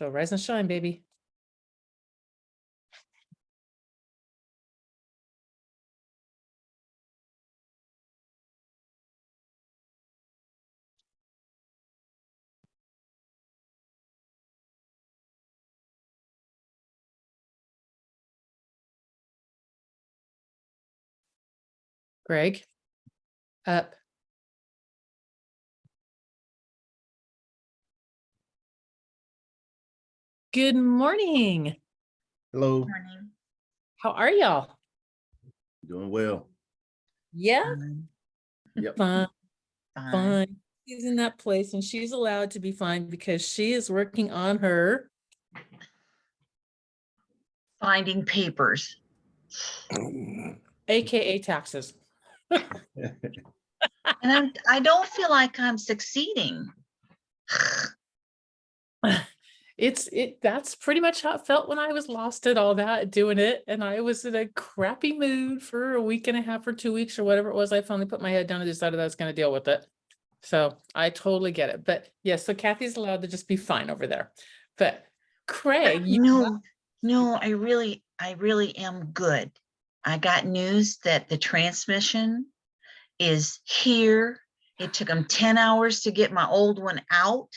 So rise and shine, baby. Greg, up. Good morning. Hello, Morning. How are y'all? doing well. Yeah, Yep. fun, Fine. fun. She's in that place and she's allowed to be fine because she is working on her. Finding papers. AKA taxes. And I don't feel like I'm succeeding. That's pretty much how it felt when I was lost at all that doing it. And I was in a crappy mood for a week and a half or 2 weeks or whatever it was. I finally put my head down and decided I was going to deal with it. So I totally get it. But yes, so Kathy's allowed to just be fine over there. But Craig, No, I really am good. I got news that the transmission is here. It took them 10 hours to get my old one out.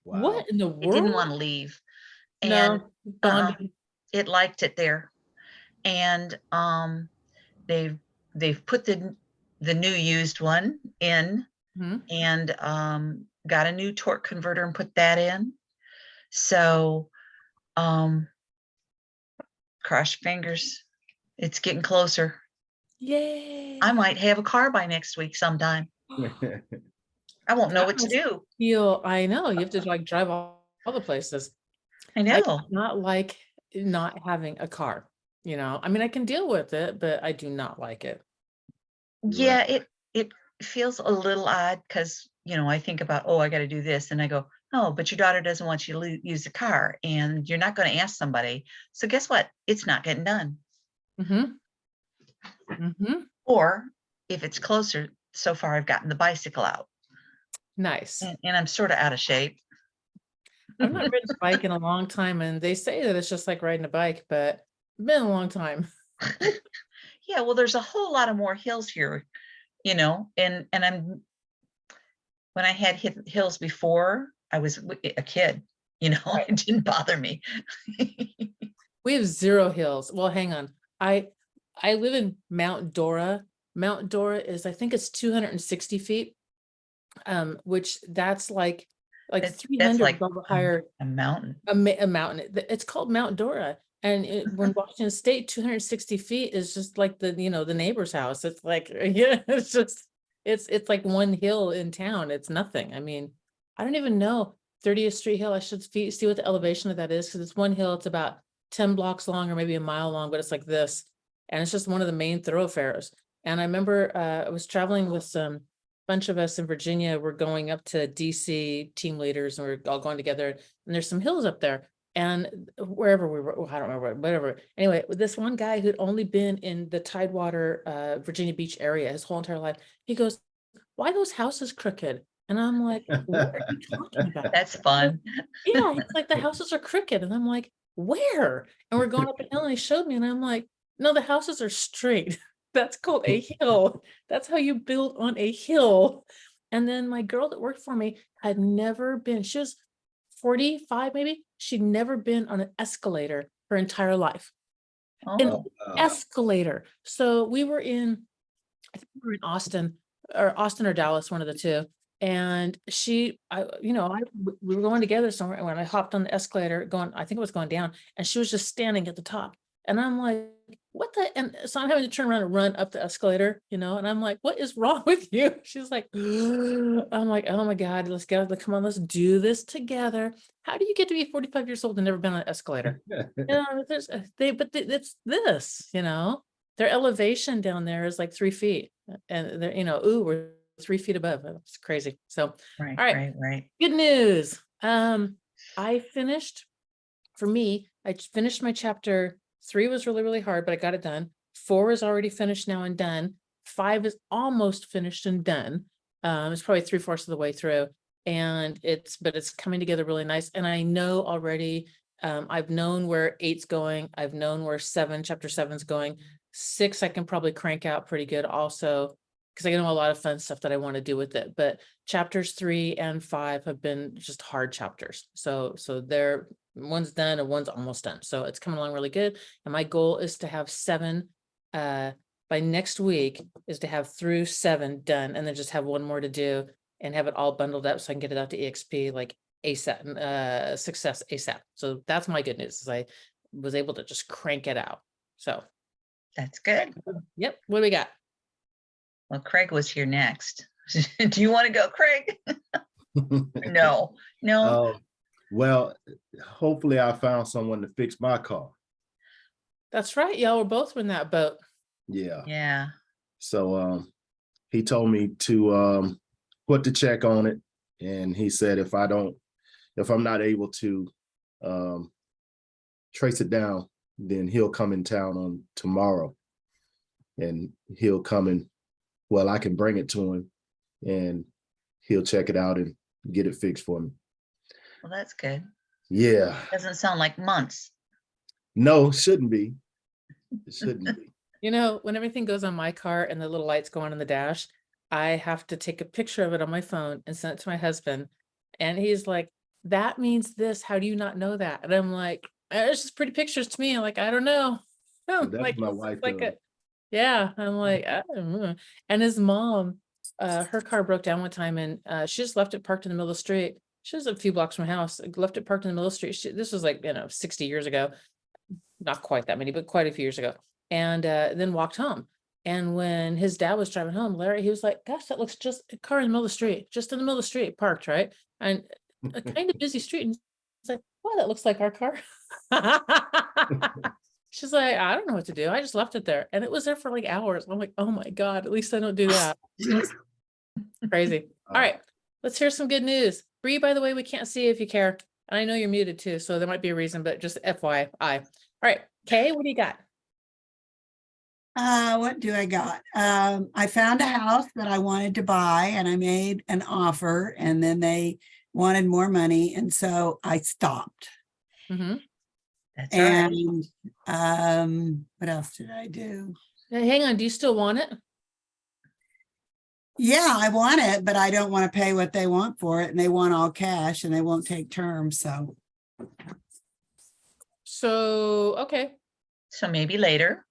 Wow. what in the It didn't world? want to leave. And No, bonding. it liked it there. And they've put the new used one in. Mhm. And got a new torque converter and put that in. So cross fingers, it's getting closer. Yay. I might have a car by next week sometime. I won't know That what to must do. I know you have to like drive all the places. I I know. do not like not having a car. I mean, I can deal with it, but I do not like it. Yeah, it feels a little odd because I think about, oh, I got to do this, and I go, oh, but your daughter doesn't want you to use the car, and you're not going to ask somebody. So guess what? It's not getting done. Mm-hmm. Mm-hmm. Or if it's closer, so far I've gotten the bicycle out. Nice. And I'm sort of out of shape. I've not ridden a bike in a long time, and they say that it's just like riding a bike, but it's been a long time. Yeah, well, there's a whole lot of more hills here, and I'm when I had hills before, I was a kid, it didn't bother me. We have 0 hills. Well, hang on. I live in Mount Dora. Mount Dora is, I think it's 260 feet, which that's like That's 300 like above higher. a mountain. A mountain. It's called Mount Dora. And when Washington State, 260 feet is just like the neighbor's house. It's like, yeah, it's like one hill in town. It's nothing. I mean, I don't even know 30th Street Hill. I should see what the elevation of that is, because it's one hill. It's about 10 blocks long or maybe a mile long, but it's like this. And it's just one of the main thoroughfares. And I remember I was traveling with some bunch of us in Virginia. We're going up to DC, team leaders, and we're all going together. And there's some hills up there. And wherever we were, I don't remember, whatever. Anyway, this one guy who'd only been in the Tidewater, Virginia Beach area his whole entire life, he goes, "Why are those houses crooked?" And I'm like, "What are you talking about?" That's fun. Yeah, it's like the houses are crooked. And I'm like, "Where?" And we're going up a hill and he showed me, and I'm like, "No, the houses are straight." That's called a hill. That's how you build on a hill. And then my girl that worked for me had never been, she was 45 maybe. She'd never been on an escalator her entire life. An Oh, escalator. So we were in, I think we were in Austin or Dallas, one of the two. And we were going together somewhere. And when I hopped on the escalator I think it was going down, and she was just standing at the top. And I'm like, what the? And so I'm having to turn around and run up the escalator, and I'm like, what is wrong with you? She's like, I'm like, oh my God, come on, let's do this together. How do you get to be 45 years old and never been on an escalator? It's this, their elevation down there is like 3 feet. And they're, we're 3 feet above. It's crazy. So, right, all right. right. Good news. I finished my chapter 3 was really, really hard, but I got it done. 4 is already finished now and done. 5 is almost finished and done. It's probably 3/4 of the way through. And but it's coming together really nice. And I know already, I've known where 8's going. I've known where chapter 7's going. 6, I can probably crank out pretty good also, because I know a lot of fun stuff that I want to do with it. But chapters 3 and 5 have been just hard chapters. So one's done and one's almost done. So it's coming along really good. And my goal is to have 7, by next week, is to have through 7 done, and then just have one more to do and have it all bundled up so I can get it out to EXP like ASAP, success ASAP. So that's my good news, is I was able to just crank it out. So That's good. yep. What do we got? Well, Craig was here next. Do you want to go, Craig? No, no. Well, hopefully I found someone to fix my car. That's right. Y'all were both in that boat. Yeah. Yeah. So he told me to put the check on it, and he said if I'm not able to trace it down, then he'll come in town on tomorrow, and he'll come and, well, I can bring it to him and he'll check it out and get it fixed for me. Well, that's good. Yeah. Doesn't sound like months. No, shouldn't be. It shouldn't be. You know, when everything goes on my car and the little lights go on in the dash, I have to take a picture of it on my phone and send it to my husband. And he's like, that means this. How do you not know that? And I'm like, it's just pretty pictures to me. I'm like, I don't know. That's Like, my it's wife. like yeah. I'm like, I don't know. And his mom, her car broke down one time, and she just left it parked in the middle of the street. She was a few blocks from my house, left it parked in the middle of the street. This was like, 60 years ago. Not quite that many, but quite a few years ago. And then walked home. And when his dad was driving home, Larry, he was like, gosh, that looks just a car in the middle of the street, just in the middle of the street, parked, right? And a kind of busy street. And it's like, wow, that looks like our car. She's like, I don't know what to do. I just left it there. And it was there for like hours. I'm like, oh my God, at least I don't do that. Crazy. All right, let's hear some good news. Bree, by the way, we can't see if you care. And I know you're muted too, so there might be a reason, but just FYI. All right, Kay, what do you got? What do I got? I found a house that I wanted to buy, and I made an offer, and then they wanted more money, and so I stopped. Mm-hmm. That's all right. And what else did I do? Hang on, do you still want it? Yeah, I want it, but I don't want to pay what they want for it, and they want all cash, and they won't take terms. So, okay. So maybe later.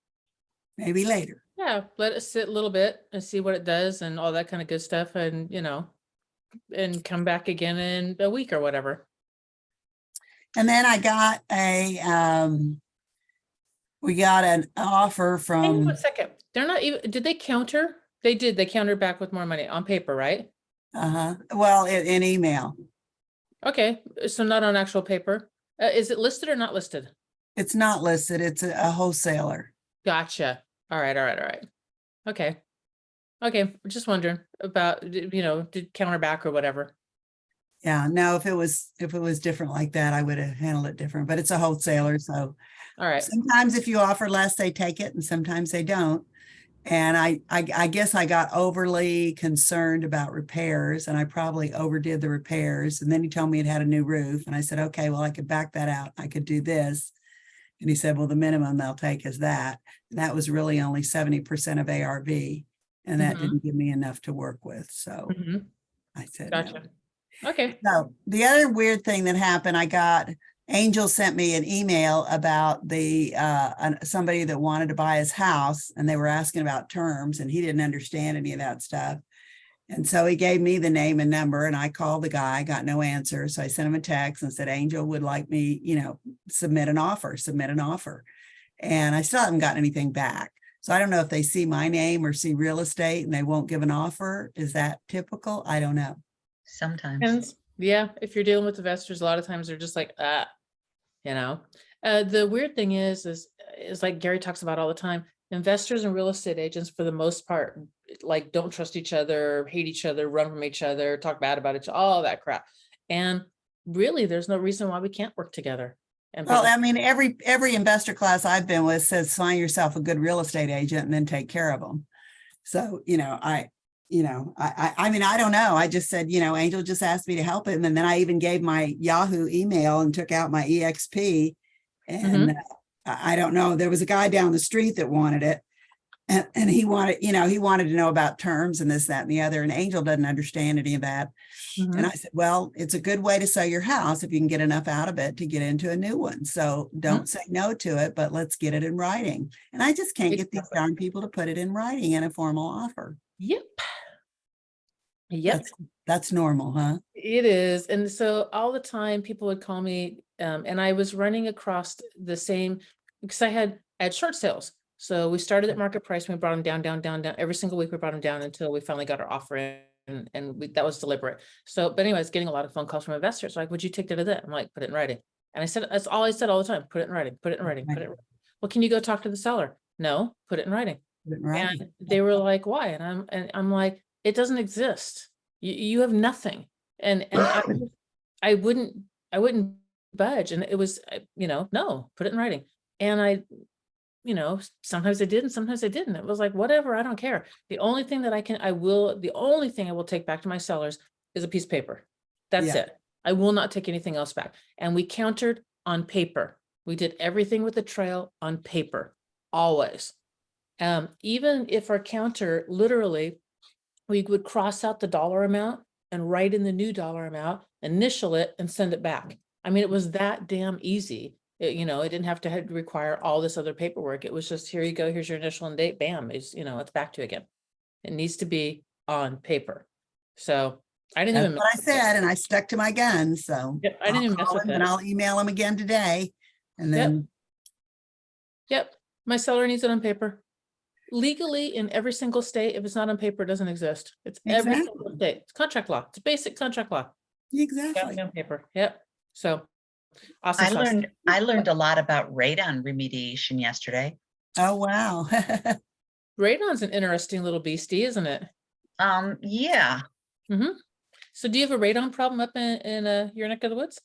Maybe later. Yeah, let it sit a little bit and see what it does and all that kind of good stuff, and and come back again in a week or whatever. And then I got we got an offer Hang on from, 1 second. They're not even, did they counter? They did. They countered back with more money on paper, right? well, in email. Okay, so not on actual paper. Is it listed or not listed? It's not listed. It's a wholesaler. Gotcha. All right. Okay. Just wondering about, did counter back or whatever. Yeah, no, if it was different like that, I would have handled it different, but it's a wholesaler. So All right. sometimes if you offer less, they take it, and sometimes they don't. And I guess I got overly concerned about repairs, and I probably overdid the repairs. And then he told me it had a new roof, and I said, okay, well, I could back that out. I could do this. And he said, well, the minimum they'll take is that. And that was really only 70% of ARV. And that Mhm. didn't give me enough to work with. So Mhm. I said, no. Gotcha. Okay. So the other weird thing that happened, Angel sent me an email about somebody that wanted to buy his house, and they were asking about terms, and he didn't understand any of that stuff. And so he gave me the name and number, and I called the guy, got no answer. So I sent him a text and said, Angel would like me, submit an offer. And I still haven't gotten anything back. So I don't know if they see my name or see real estate and they won't give an offer. Is that typical? I don't know. Sometimes. And yeah, if you're dealing with investors, a lot of times they're just like, the weird thing is like Gary talks about all the time, investors and real estate agents, for the most part, like don't trust each other, hate each other, run from each other, talk bad about each other, all that crap. And really, there's no reason why we can't work together. And Well, I mean, every investor class I've been with says find yourself a good real estate agent and then take care of them. So, I mean, I don't know. I just said, Angel just asked me to help him. And then I even gave my Yahoo email and took out my EXP. And I don't know. There was a guy down the street that wanted it. And he wanted to know about terms and this, that, and the other. And Angel doesn't understand any of that. And I said, well, it's a good way to sell your house if you can get enough out of it to get into a new one. So don't say no to it, but let's get it in writing. And I just can't get these darn people to put it in writing in a formal offer. Yep. Yep. That's normal, huh? It is. And so all the time people would call me, and I was running across the same, because I had short sales. So we started at market price and we brought them down, down, down, down. Every single week we brought them down until we finally got our offer in, and that was deliberate. So, but anyway, I was getting a lot of phone calls from investors like, would you take that or that? I'm like, put it in writing. And I said, that's all I said all the time. Put it in writing, put it in writing, put it in writing. Well, can you go talk to the seller? No, put it in writing. And they were like, why? And I'm like, it doesn't exist. You have nothing. And I wouldn't budge. And it was, no, put it in writing. And sometimes I did and sometimes I didn't. It was like, whatever, I don't care. The only thing that the only thing I will take back to my sellers is a piece of paper. That's it. I will not take anything else back. And we countered on paper. We did everything with the trail on paper, always. Even if our counter, literally, we would cross out the dollar amount and write in the new dollar amount, initial it and send it back. I mean, it was that damn easy. It didn't have to require all this other paperwork. It was just, here you go, here's your initial and date, bam, it's back to you again. It needs to be on paper. So I didn't even. That's what I said, and I stuck to my guns. So yep, I didn't even mess with that. And I'll email him again today. And then. Yep, my seller needs it on paper. Legally, in every single state, if it's not on paper, it doesn't exist. It's every single state. It's contract law. It's basic contract law. Exactly. On paper. Yep. So awesome. I learned a lot about radon remediation yesterday. Oh, wow. Radon's an interesting little beastie, isn't it? Yeah. So do you have a radon problem up in your neck of the woods?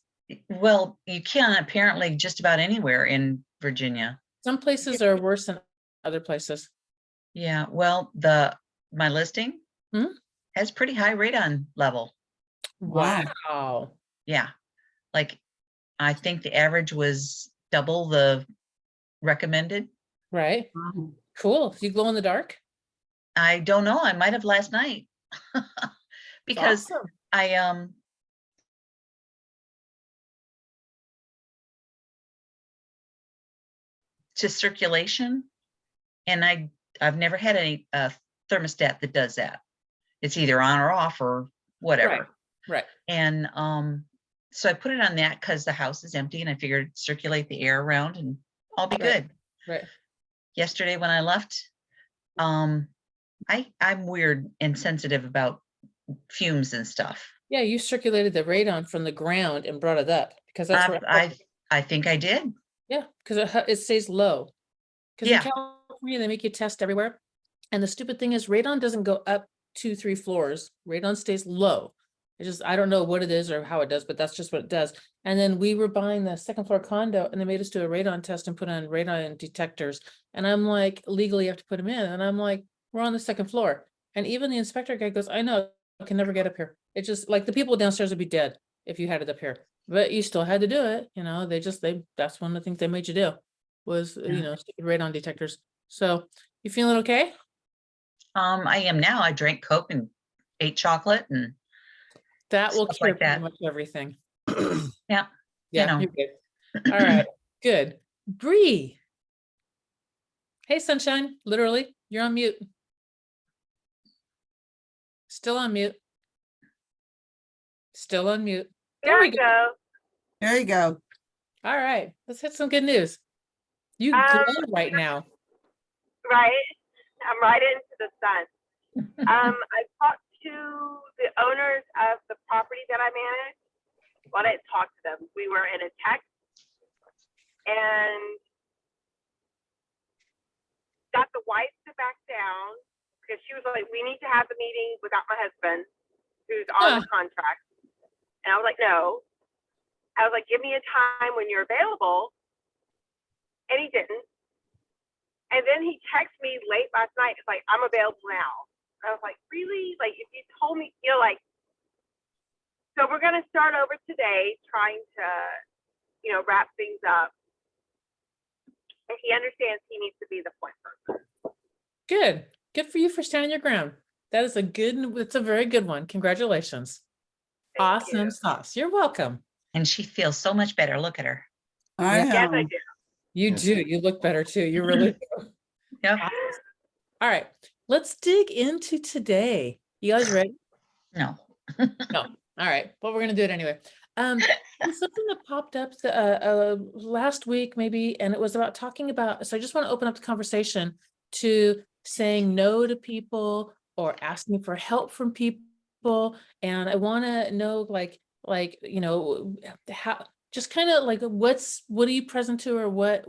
Well, you can apparently just about anywhere in Virginia. Some places are worse than other places. Yeah. Well, my listing has pretty high radon level. Wow. Yeah. Like, I think the average was double the recommended. Right. Cool. You glow in the dark? I don't know. I might have last night because awesome. To circulation, and I've never had any thermostat that does that. It's either on or off or whatever. Right. And so I put it on that because the house is empty and I figured circulate the air around and I'll be good. Right. Yesterday when I left, I'm weird and sensitive about fumes and stuff. Yeah, you circulated the radon from the ground and brought it up because that's where I think I did. Yeah, because it stays low. Because in California they make you test everywhere, and the stupid thing is radon doesn't go up 2-3 floors. Radon stays low. I don't know what it is or how it does, but that's just what it does. And then we were buying the second floor condo and they made us do a radon test and put on radon detectors. And I'm like, legally you have to put them in. And I'm like, we're on the second floor. And even the inspector guy goes, I know, I can never get up here. It's just like the people downstairs would be dead if you had it up here, but you still had to do it. That's one of the things they made you do was, stupid radon detectors. So you feeling okay? I am now. I drank Coke and ate chocolate and that will cure like that. pretty much everything. Yeah. Yeah. You're good. All right. Good. Bree. Hey, sunshine. Literally, you're on mute. Still on mute. Still on mute. There we go. There you go. All right. Let's hit some good news. You glow right now. Right. I'm right into the sun. I talked to the owners of the property that I manage. Well, I didn't talk to them. We were in a text and got the wife to back down because she was like, we need to have the meeting without my husband, who's on the contract. And I was like, no. I was like, give me a time when you're available. And he didn't. And then he texted me late last night. It's like, I'm available now. I was like, really? Like, if you told me, you know, like, so we're going to start over today trying to, you know, wrap things up. And he understands he needs to be the point person. Good. Good for you for standing your ground. That is it's a very good one. Congratulations. Thank Awesome you. sauce. You're welcome. And she feels so much better. Look at her. I Yeah. Yes, I know. do. You Yes. do. You look better too. You really do. Yep. All right. Let's dig into today. You guys ready? No. No. All right. Well, we're gonna do it anyway. There's something that popped up last week, maybe, and it was about talking about. So I just want to open up the conversation to saying no to people or asking for help from people, and I want to know, like you know, how just kind of like what are you present to, or what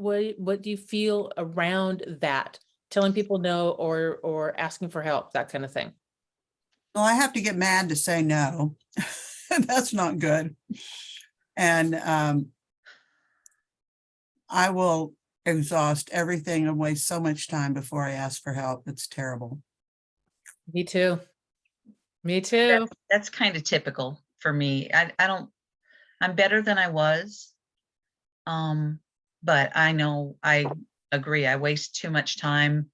do you feel around that, telling people no or asking for help, that kind of thing. Well, I have to get mad to say no. That's not good. And I will exhaust everything and waste so much time before I ask for help. It's terrible. Me too. Me too. That's kind of typical for me. I'm better than I was. But I know, I agree, I waste too much time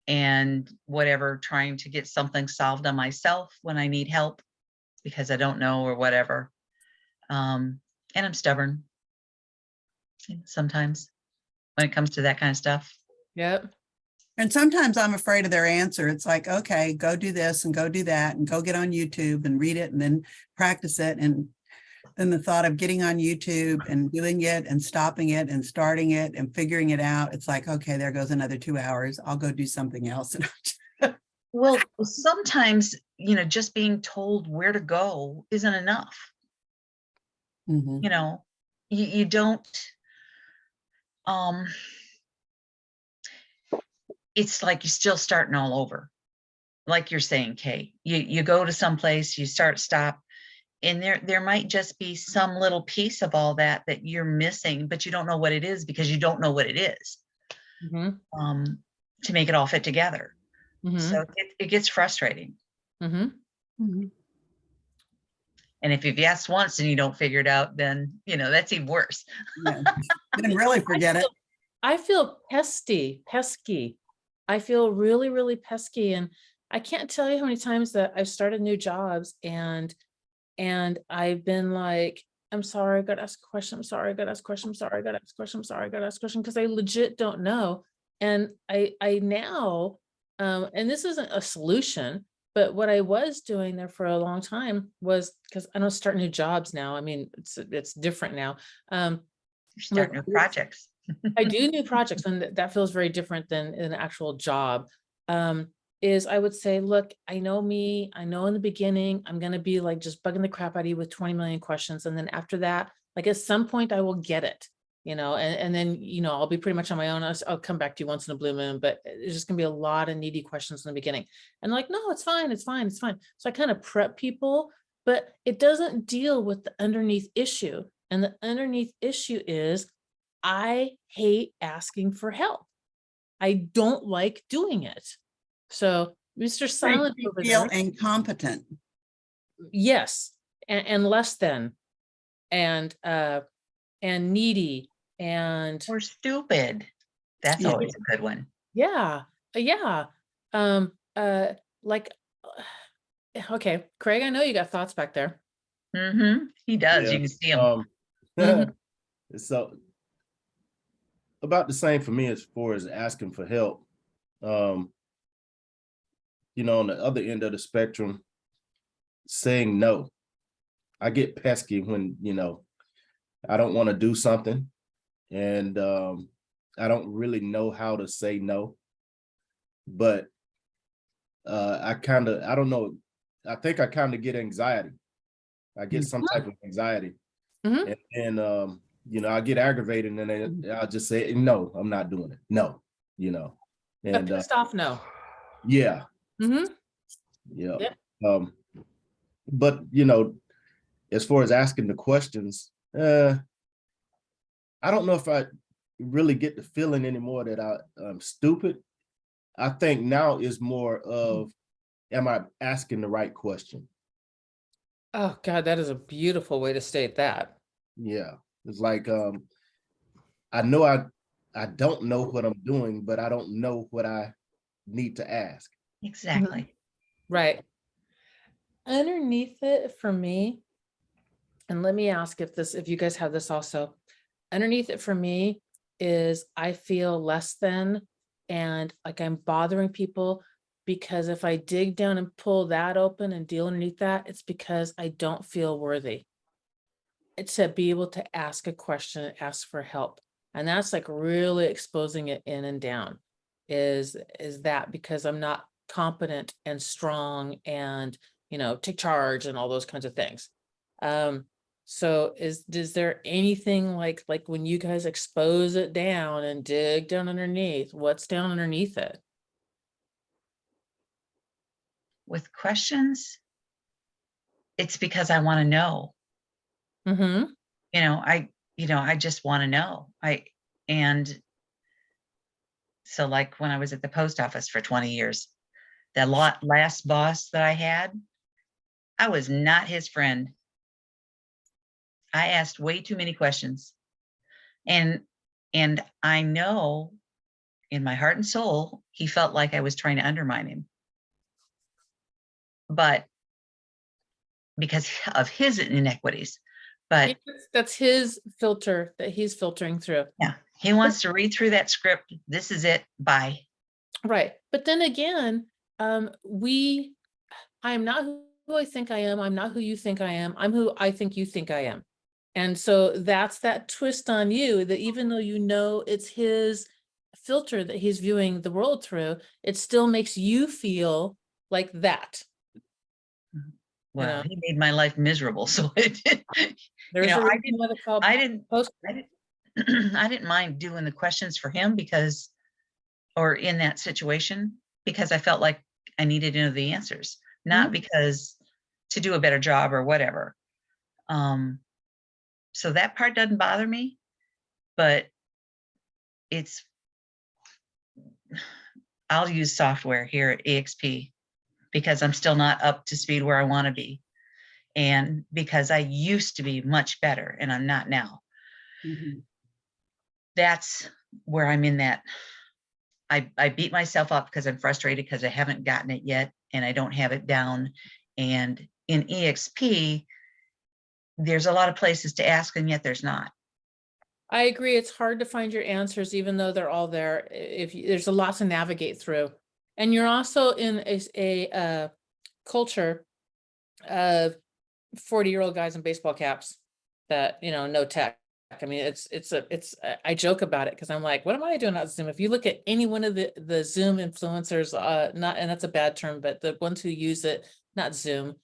and whatever, trying to get something solved on myself when I need help because I don't know or whatever. And I'm stubborn sometimes when it comes to that kind of stuff. Yep. And sometimes I'm afraid of their answer. It's like, okay, go do this and go do that and go get on YouTube and read it and then practice it. And then the thought of getting on YouTube and doing it and stopping it and starting it and figuring it out, it's like, okay, there goes another 2 hours. I'll go do something else. Well, sometimes, you know, just being told where to go isn't enough. Mhm. You know, you don't, it's like you're still starting all over. Like you're saying, Kay, you go to some place, you stop, and there might just be some little piece of all that you're missing, but you don't know what it is because you don't know what it is, Mm-hmm. to make it all fit together. Mm-hmm. So it gets frustrating. Mm-hmm. Mhm. And if you've asked once and you don't figure it out, then, you know, that's even worse. Yeah. Then really forget it. I feel pesky. I feel really, really pesky. And I can't tell you how many times that I've started new jobs and I've been like, I'm sorry, I gotta ask a question. I'm sorry, I gotta ask a question. I'm sorry, I gotta ask a question. I'm sorry, I gotta ask a question, because I legit don't know. And I now, and this isn't a solution, but what I was doing there for a long time was, because I don't start new jobs now. I mean, it's different now. You start new projects. I do new projects, and that feels very different than an actual job. Is I would say, look, I know me, I know in the beginning, I'm going to be like just bugging the crap out of you with 20 million questions. And then after that, like at some point I will get it, you know, and then, you know, I'll be pretty much on my own. I'll come back to you once in a blue moon, but it's just gonna be a lot of needy questions in the beginning. And like, no, it's fine. It's fine. It's fine. So I kind of prep people, but it doesn't deal with the underneath issue. And the underneath issue is I hate asking for help. I don't like doing it. So Mr. Silent You over feel there, incompetent. yes, and less than, and needy, and Or stupid. That's Yeah. always a good one. yeah, yeah. Like, okay, Craig, I know you got thoughts back there. He does. Yeah. You can see him. Mhm. So about the same for me as far as asking for help. You know, on the other end of the spectrum, saying no. I get pesky when, you know, I don't want to do something and I don't really know how to say no. But I don't know, I think I kind of get anxiety. I get some type of anxiety. Mhm. And you know, I get aggravated and then I'll just say, no, I'm not doing it. No, you know. A And pissed off no. yeah, Mm-hmm. yeah. Yep. But you know, as far as asking the questions, I don't know if I really get the feeling anymore that I'm stupid. I think now is more of am I asking the right question? Oh, God, that is a beautiful way to state that. Yeah, it's like I know I don't know what I'm doing, but I don't know what I need to ask. Exactly. Right. Underneath it for me, and let me ask if you guys have this also. Underneath it for me is I feel less than and like I'm bothering people because if I dig down and pull that open and deal underneath that, it's because I don't feel worthy. It's to be able to ask a question, ask for help. And that's like really exposing it in and down is that because I'm not competent and strong and, take charge and all those kinds of things. So is there anything like when you guys expose it down and dig down underneath, what's down underneath it? With questions, it's because I want to know. Mm-hmm. I just want to know. And so like when I was at the post office for 20 years, the last boss that I had, I was not his friend. I asked way too many questions. And I know in my heart and soul, he felt like I was trying to undermine him. But because of his inequities. But That's his filter that he's filtering through. yeah, he wants to read through that script. This is it. Bye. Right. But then again, I am not who I think I am. I'm not who you think I am. I'm who I think you think I am. And so that's that twist on you that even though it's his filter that he's viewing the world through, it still makes you feel like that. Well, he made my life miserable. So it, There's a reason why they're called I didn't post- I didn't mind doing the questions for him or in that situation, because I felt like I needed to know the answers, not because to do a better job or whatever. So that part doesn't bother me, but I'll use software here at EXP because I'm still not up to speed where I want to be. And because I used to be much better and I'm not now. That's where I'm in that. I beat myself up because I'm frustrated because I haven't gotten it yet and I don't have it down. And in EXP, there's a lot of places to ask and yet there's not. I agree. It's hard to find your answers, even though they're all there. There's a lot to navigate through, and you're also in a culture of 40-year-old guys in baseball caps that no tech. I mean, I joke about it because I'm like, what am I doing on Zoom? If you look at any one of the Zoom influencers, and that's a bad term, but the ones who use it, not Zoom,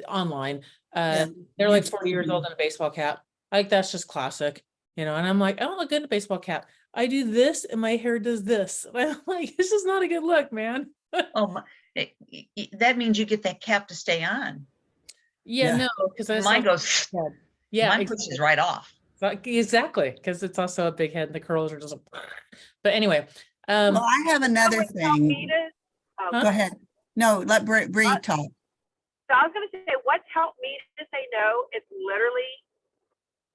online, they're like 40 years old in a baseball cap. Like that's just classic, and I'm like, I don't look good in a baseball cap. I do this and my hair does this. And I'm like, this is not a good look, man. That means you get that cap to stay on. Yeah. No, because mine goes. Yeah, mine pushes right off. Exactly, because it's also a big head and the curls are just. But anyway, Well, I have another thing. Go ahead. No, let Bree talk. So I was going to say, what's helped me to say no is literally,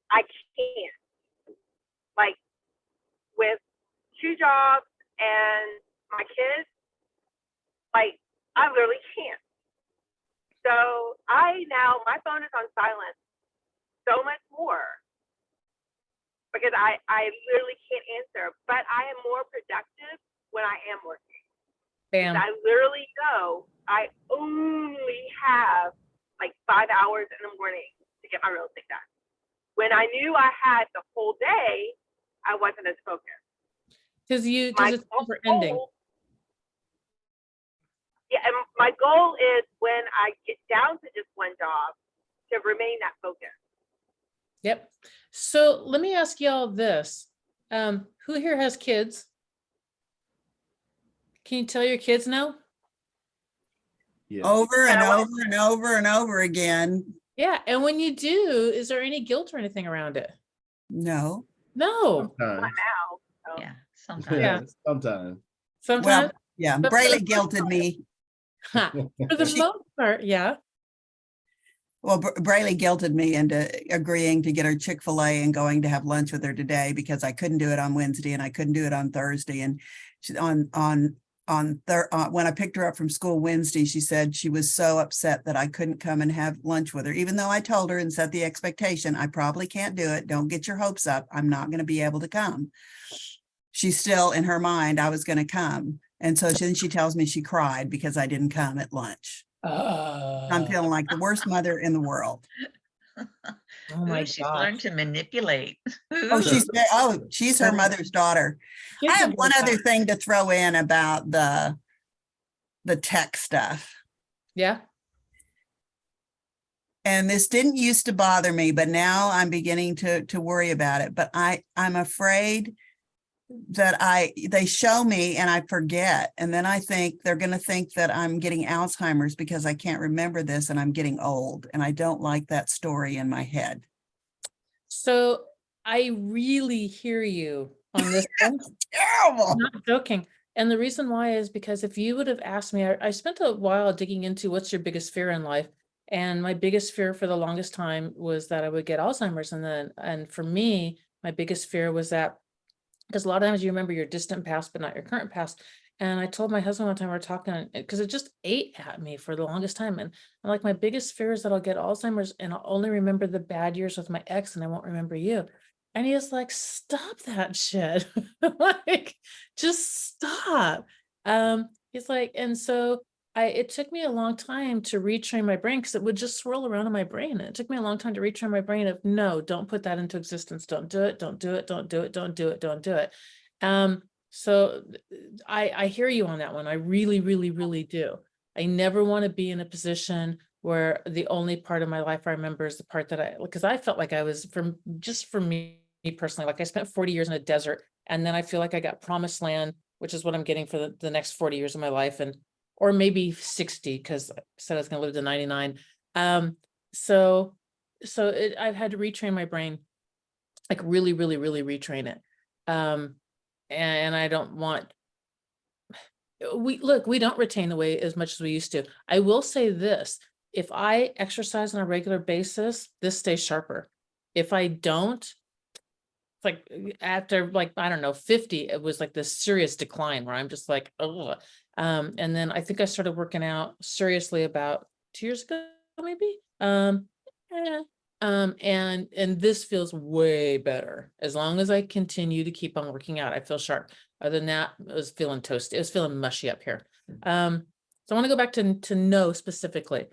I can't. Like with 2 jobs and my kids, like I literally can't. So my phone is on silent so much more because I literally can't answer, but I am more productive when I am working. Bam. I literally know I only have like 5 hours in the morning to get my real estate done. When I knew I had the whole day, I wasn't as focused. Because it's never ending. Yeah, and my goal is when I get down to just one job to remain that focused. Yep. So let me ask y'all this. Who here has kids? Can you tell your kids no? Yeah. Over and over and over and over again. Yeah. And when you do, is there any guilt or anything around it? No. No. Sometimes. Not now. So. Yeah, sometimes. Yeah. Sometimes. Sometimes. Well, yeah, But- Braylon guilted me. Ha, For the She- most part, yeah. Well, Braley guilted me into agreeing to get her Chick-fil-A and going to have lunch with her today because I couldn't do it on Wednesday and I couldn't do it on Thursday. And she, when I picked her up from school Wednesday, she said she was so upset that I couldn't come and have lunch with her, even though I told her and set the expectation, I probably can't do it. Don't get your hopes up. I'm not going to be able to come. She's still in her mind, I was going to come. And so then she tells me she cried because I didn't come at lunch. I'm feeling like the worst mother in the world. Oh my Ooh, she's learned gosh. to manipulate. Oh, she's her mother's daughter. I Kids are have one very other fast. thing to throw in about the tech stuff. Yeah, And this didn't used to bother me, but now I'm beginning to worry about it. But I'm afraid that they show me and I forget. And then I think they're going to think that I'm getting Alzheimer's because I can't remember this and I'm getting old. And I don't like that story in my head. so I really hear you on this one. Terrible. I'm not joking. And the reason why is because if you would have asked me, I spent a while digging into what's your biggest fear in life. And my biggest fear for the longest time was that I would get Alzheimer's. And for me, my biggest fear was that, because a lot of times you remember your distant past, but not your current past. And I told my husband one time we were talking, because it just ate at me for the longest time. And I'm like, my biggest fear is that I'll get Alzheimer's and I'll only remember the bad years with my ex and I won't remember you. And he was like, stop that shit. Like, just stop. He's like, and so it took me a long time to retrain my brain because it would just swirl around in my brain. And it took me a long time to retrain my brain of no, don't put that into existence. Don't do it. Don't do it. Don't do it. Don't do it. Don't do it. So I hear you on that one. I really, really, really do. I never want to be in a position where the only part of my life I remember is the part that because I felt like I was for me personally, like I spent 40 years in a desert and then I feel like I got promised land, which is what I'm getting for the next 40 years of my life. Or maybe 60, because I said I was going to live to 99. So I've had to retrain my brain, like really, really, really retrain it. And I don't want, we don't retain the weight as much as we used to. I will say this, if I exercise on a regular basis, this stays sharper. If I don't, it's like after I don't know, 50, it was like this serious decline where I'm just like, oh. And then I think I started working out seriously about 2 years ago, maybe. And this feels way better. As long as I continue to keep on working out, I feel sharp. Other than that, I was feeling toasty. It was feeling mushy up here. So I want to go back to no specifically.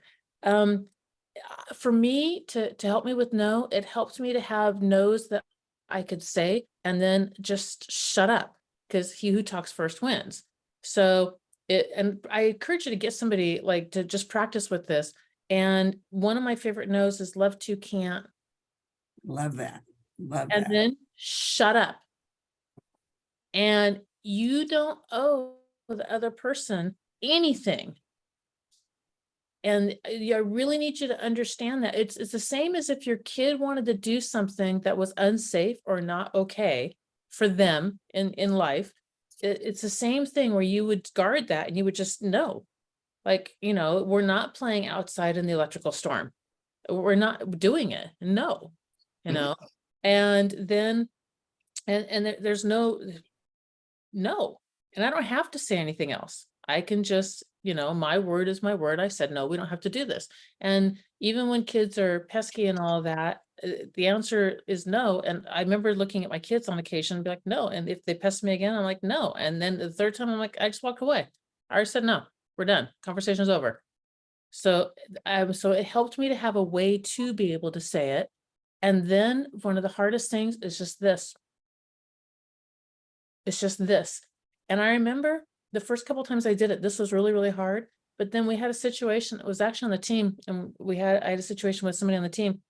For me to help me with no, it helps me to have no's that I could say and then just shut up, because he who talks first wins. So and I encourage you to get somebody like to just practice with this. And one of my favorite no's is love to, can't, Love that. Love and that. then shut up. And you don't owe the other person anything. And I really need you to understand that it's the same as if your kid wanted to do something that was unsafe or not okay for them in life. It's the same thing where you would guard that and you would just know, like, we're not playing outside in the electrical storm. We're not doing it. No, and then, there's no, and I don't have to say anything else. I can just, my word is my word. I said, no, we don't have to do this. And even when kids are pesky and all that, the answer is no. And I remember looking at my kids on occasion and be like, no. And if they pest me again, I'm like, no. And then the third time I'm like, I just walk away. I already said, no, we're done. Conversation's over. So, so it helped me to have a way to be able to say it. And then one of the hardest things is just this. It's just this. And I remember the first couple times I did it, this was really, really hard. But then we had a situation, it was actually on the team, and I had a situation with somebody on the team.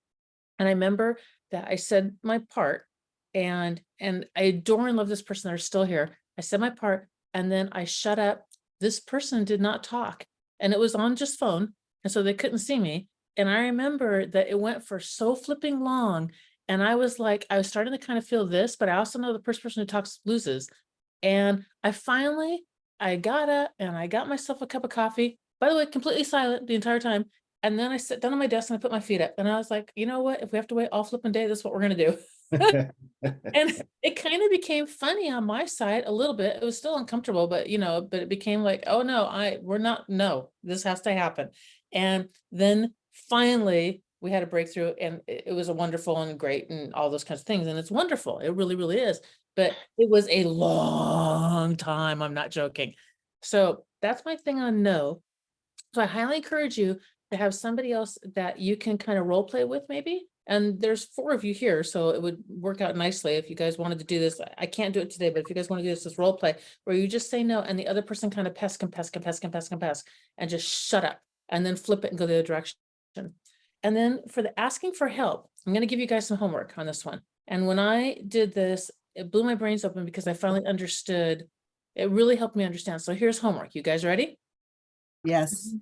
And I remember that I said my part, and I adore and love this person. They're still here. I said my part, and then I shut up. This person did not talk, and it was on just phone. And so they couldn't see me. And I remember that it went for so flipping long. And I was like, I was starting to kind of feel this, but I also know the first person who talks loses. And I got up and I got myself a cup of coffee by the way, completely silent the entire time. And then I sit down on my desk and I put my feet up and I was like, you know what? If we have to wait all flipping day, this is what we're gonna do. And it kind of became funny on my side a little bit. It was still uncomfortable, but but it became like, oh no, we're not, no, this has to happen. And then finally we had a breakthrough and it was a wonderful and great and all those kinds of things. And it's wonderful. It really, really is. But it was a long time. I'm not joking. So that's my thing on no. So I highly encourage you to have somebody else that you can kind of role play with maybe. And there's 4 of you here, so it would work out nicely if you guys wanted to do this. I can't do it today, but if you guys want to do this role play where you just say no and the other person kind of pesk and just shut up and then flip it and go the other direction. And then for the asking for help, I'm going to give you guys some homework on this one. And when I did this, it blew my brains open because I finally understood. It really helped me understand. So here's homework. You guys ready? Yes.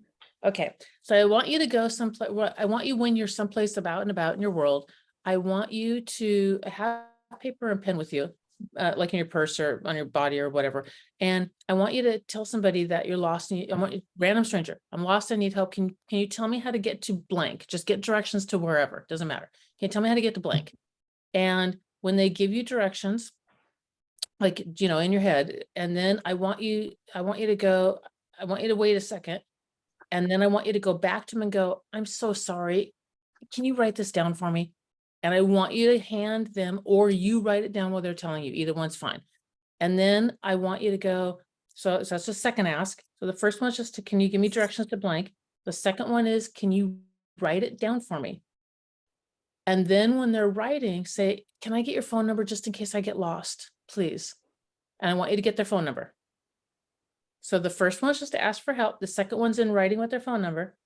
Okay, so I want you to go someplace. I want you when you're someplace about and about in your world. I want you to have paper and pen with you, like in your purse or on your body or whatever. And I want you to tell somebody that you're lost. And I want you, random stranger. I'm lost. I need help. Can you tell me how to get to blank? Just get directions to wherever. Doesn't matter. Can you tell me how to get to blank? And when they give you directions, like in your head, and then I want you to go. I want you to wait a second. And then I want you to go back to them and go, I'm so sorry. Can you write this down for me? And I want you to hand them, or you write it down while they're telling you. Either one's fine. And then I want you to go, so that's the second ask. So the first one's just can you give me directions to blank? The second one is, can you write it down for me? And then when they're writing, say, can I get your phone number just in case I get lost, please? And I want you to get their phone number. So the first one's just to ask for help. The second one's in writing with their phone number.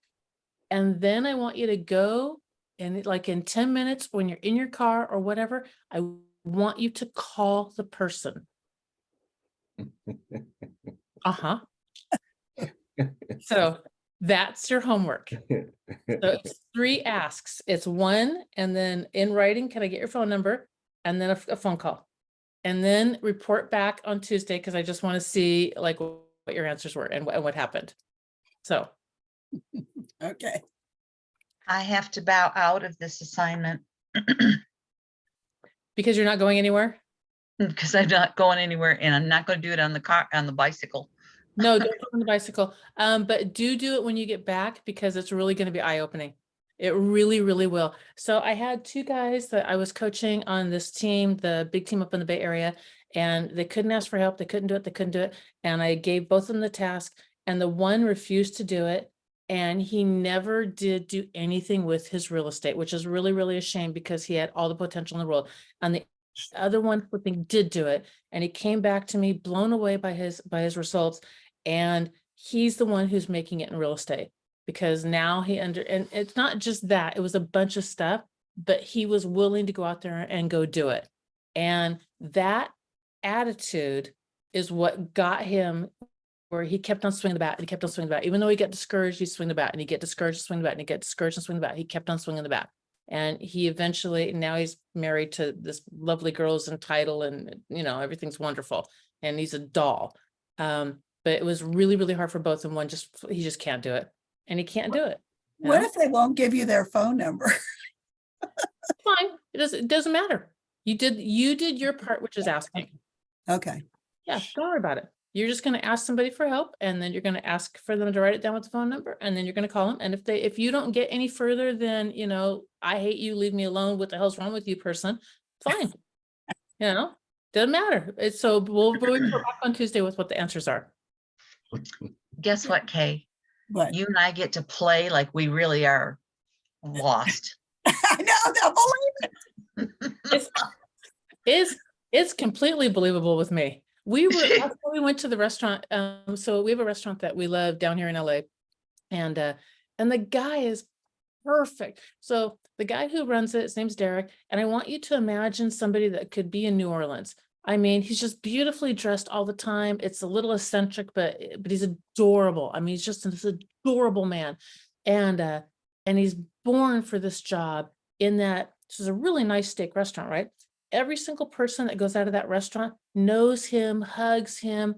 And then I want you to go and like in 10 minutes when you're in your car or whatever, I want you to call the person. Uh-huh. So that's your homework. So it's 3 asks. It's 1, and then in writing, can I get your phone number? And then a phone call. And then report back on Tuesday because I just want to see like what your answers were and what happened. So. Okay. I have to bow out of this assignment Because you're not going anywhere? because I'm not going anywhere and I'm not going to do it on the bicycle. No, don't go on the bicycle. But do it when you get back because it's really going to be eye-opening. It really, really will. So I had 2 guys that I was coaching on this team, the big team up in the Bay Area, and they couldn't ask for help. They couldn't do it. And I gave both of them the task, and the one refused to do it. And he never did do anything with his real estate, which is really, really a shame because he had all the potential in the world. And the other one flipping did do it. And he came back to me blown away by his results. And he's the one who's making it in real estate because now and it's not just that, it was a bunch of stuff, but he was willing to go out there and go do it. And that attitude is what got him where he kept on swinging the bat and he kept on swinging the bat. Even though he got discouraged, he'd swing the bat and he'd get discouraged, swing the bat, and he'd get discouraged and swing the bat. He kept on swinging the bat. And he eventually, now he's married to this lovely girl's in title and, everything's wonderful. And he's a doll. But it was really, really hard for both of them. He just can't do it. And he can't do it. What if they won't give you their phone number? Fine. It doesn't matter. You did your part, which is asking. Okay. Yeah, don't worry about it. You're just going to ask somebody for help, and then you're going to ask for them to write it down with the phone number, and then you're going to call them. And if you don't get any further than, I hate you, leave me alone, what the hell's wrong with you, person? Fine. Doesn't matter. So we'll report back on Tuesday with what the answers are. Guess what, Kay? What? You and I get to play like we really are lost. I know, don't believe it. It's completely believable with me. We went to the restaurant. So we have a restaurant that we love down here in LA, and the guy is perfect. So the guy who runs it, his name's Derek, and I want you to imagine somebody that could be in New Orleans. I mean, he's just beautifully dressed all the time. It's a little eccentric, but he's adorable. I mean, he's just this adorable man, and he's born for this job. In that, this is a really nice steak restaurant, right? Every single person that goes out of that restaurant knows him, hugs him,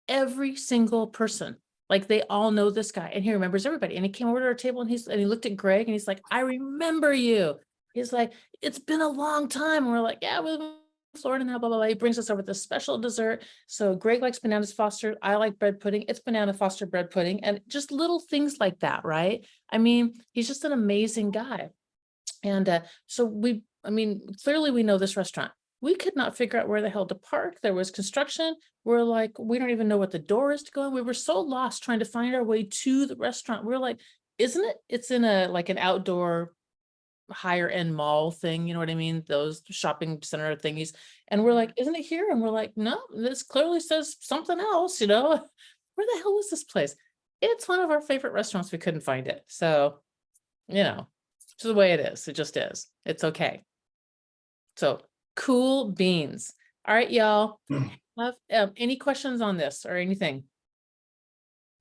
every single person. Like they all know this guy and he remembers everybody. And he came over to our table and he looked at Greg and he's like, I remember you. He's like, it's been a long time. And we're like, yeah, we're in Florida now, blah, blah, blah. He brings us over this special dessert. So Greg likes bananas foster. I like bread pudding. It's banana foster bread pudding. And just little things like that, right? I mean, he's just an amazing guy. And clearly we know this restaurant. We could not figure out where the hell to park. There was construction. We're like, we don't even know what the door is to go in. We were so lost trying to find our way to the restaurant. We're like, isn't it? It's in an outdoor higher end mall thing. You know what I mean? Those shopping center thingies. And we're like, isn't it here? And we're like, no, this clearly says something else, Where the hell is this place? It's one of our favorite restaurants. We couldn't find it. So, it's the way it is. It just is. It's okay. So cool beans. All right, y'all. Have any questions on this or anything?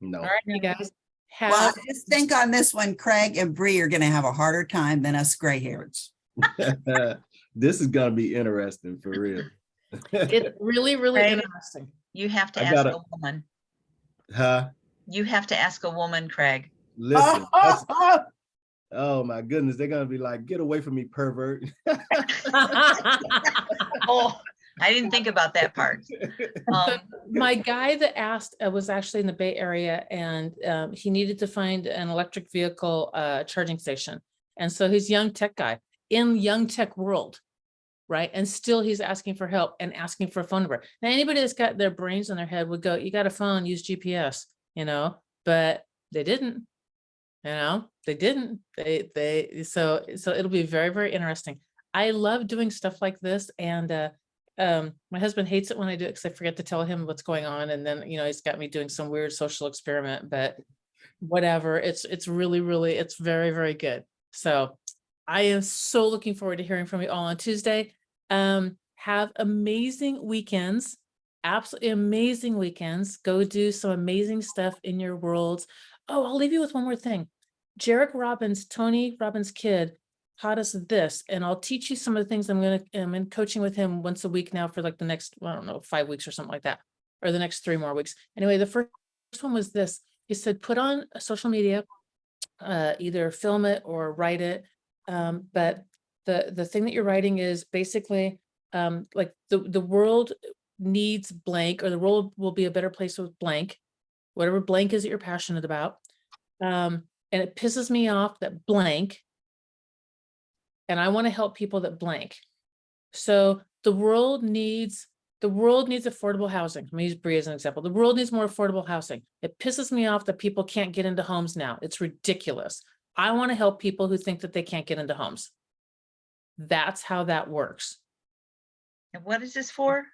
No. All right, you guys. Well, I Have just think on this one, Craig and Bree are gonna have a harder time than us gray hairs. This is gonna be interesting for real. it's really, really Right. interesting. You have to I ask gotta- a woman. Huh? You have to ask a woman, Craig. Listen. Oh my goodness, they're gonna be like, get away from me, pervert. Oh, I didn't think about that part. My guy that asked was actually in the Bay Area and he needed to find an electric vehicle charging station. And so he's a young tech guy in young tech world, right? And still he's asking for help and asking for a phone number. Now, anybody that's got their brains in their head would go, you got a phone, use GPS, but they didn't, they didn't, so it'll be very, very interesting. I love doing stuff like this. And my husband hates it when I do it because I forget to tell him what's going on. And then, he's got me doing some weird social experiment, but whatever, it's really, really, it's very, very good. So I am so looking forward to hearing from you all on Tuesday. Have amazing weekends, absolutely amazing weekends. Go do some amazing stuff in your worlds. Oh, I'll leave you with one more thing. Jarek Robbins, Tony Robbins' kid, taught us this, and I'll teach you some of the things I'm in coaching with him once a week now for like the next, 5 weeks or something like that, or the next 3 more weeks. Anyway, the first one was this. He said, put on social media, either film it or write it. But the thing that you're writing is basically like the world needs blank, or the world will be a better place with blank, whatever blank is that you're passionate about. And it pisses me off that blank, and I want to help people that blank. So the world needs affordable housing. Let me use Bree as an example. The world needs more affordable housing. It pisses me off that people can't get into homes now. It's ridiculous. I want to help people who think that they can't get into homes. That's how that works. And what is this for?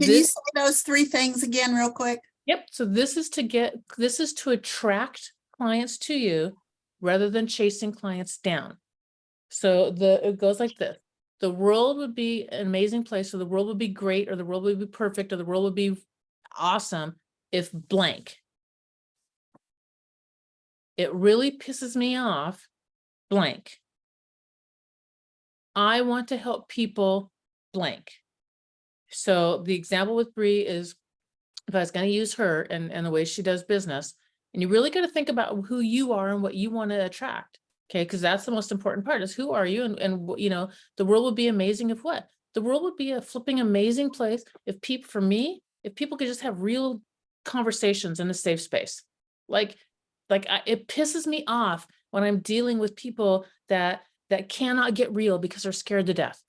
Can you This- say those 3 things again real quick? Yep. So this is to attract clients to you rather than chasing clients down. So it goes like this. The world would be an amazing place, or the world would be great, or the world would be perfect, or the world would be awesome if blank. It really pisses me off, blank. I want to help people blank. So the example with Bree is, if I was going to use her and the way she does business, and you really got to think about who you are and what you want to attract. Okay, because that's the most important part, is who are you? And the world would be amazing if what? The world would be a flipping amazing place if people could just have real conversations in a safe space. It pisses me off when I'm dealing with people that cannot get real because they're scared to death,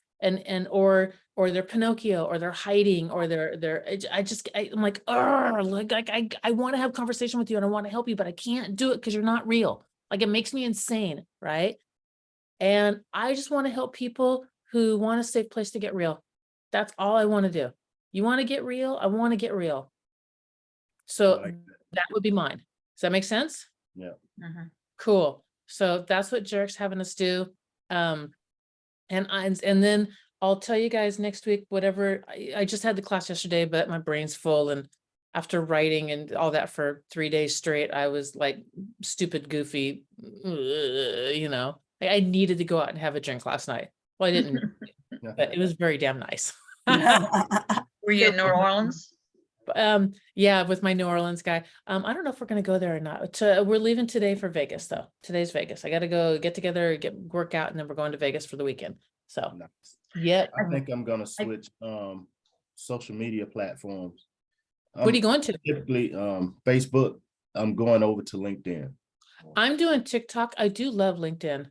or they're Pinocchio, or they're hiding, or I'm like, I want to have conversation with you and I want to help you, but I can't do it because you're not real. Like, it makes me insane, right? And I just want to help people who want a safe place to get real. That's all I want to do. You want to get real? I want to get real. So Like that would be mine. Does that make sense? Mhm. Cool. So that's what Jarek's having us do. And then I'll tell you guys next week, whatever. I just had the class yesterday, but my brain's full. And after writing and all that for 3 days straight, I was like stupid, goofy, I needed to go out and have a drink last night. Well, I didn't, but it was very damn nice. Were you in New Orleans? Yeah, with my New Orleans guy. I don't know if we're gonna go there or not. We're leaving today for Vegas though. Today's Vegas. I gotta go get together, work out, and then we're going to Vegas for the weekend. So, Nice. yeah. I think I'm gonna switch social media platforms. What are you going to? Typically Facebook. I'm going over to LinkedIn. I'm doing TikTok. I do love LinkedIn.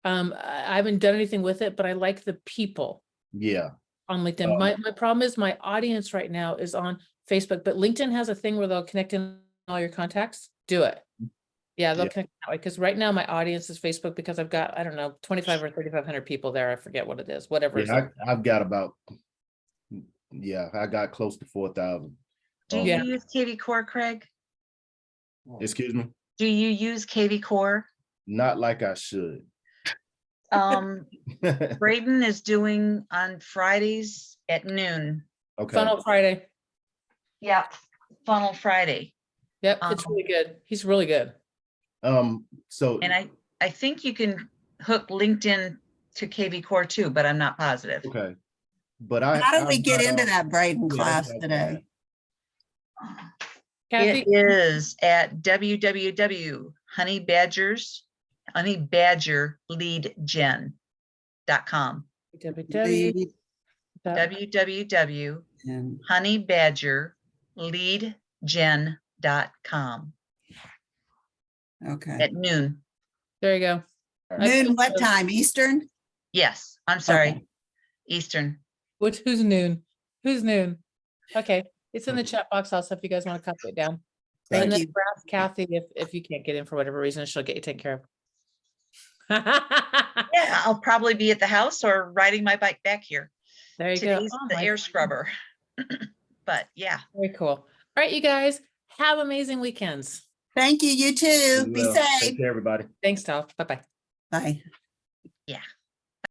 I haven't done anything with it, but I like the people Yeah. on LinkedIn. My problem is my audience right now is on Facebook, but LinkedIn has a thing where they'll connect in all your contacts. Do it. Yeah, they'll Yeah. connect that way. Because right now my audience is Facebook because I've got, I don't know, 25 or 3,500 people there. I forget what it is, whatever. it is. Yeah, I've got about, I got close to 4,000. Do you Yeah. use KV Core, Craig? Excuse me? Do you use KV Core? Not like I should. Braden is doing on Fridays at noon. Okay. Funnel Friday. Yep. Funnel Friday. Yep, it's really good. He's really good. So And I think you can hook LinkedIn to KV Core too, but I'm not positive. okay. But How did we I've get got, into that Braden yeah, class that's today? Kathy, It is at honeybadgerleadgen.com. www. Lead www.honeybadgerleadgen.com Okay. at noon. There you go. All I right. Noon, put what the- time? Eastern? Yes, I'm sorry, Okay. Eastern. Who's noon? Who's noon? Okay, it's in the chat box also if you guys want to copy it down. Thank And then you. ask Kathy if you can't get in for whatever reason, she'll get you taken care of. Yeah, I'll probably be at the house or riding my bike back here. There you go. Today's Oh, the my air God. scrubber. But yeah, Very cool. All right, you guys, have amazing weekends. Thank you. You too. Be Well, safe. take care, everybody. Thanks, Tal. Bye-bye. Bye. yeah.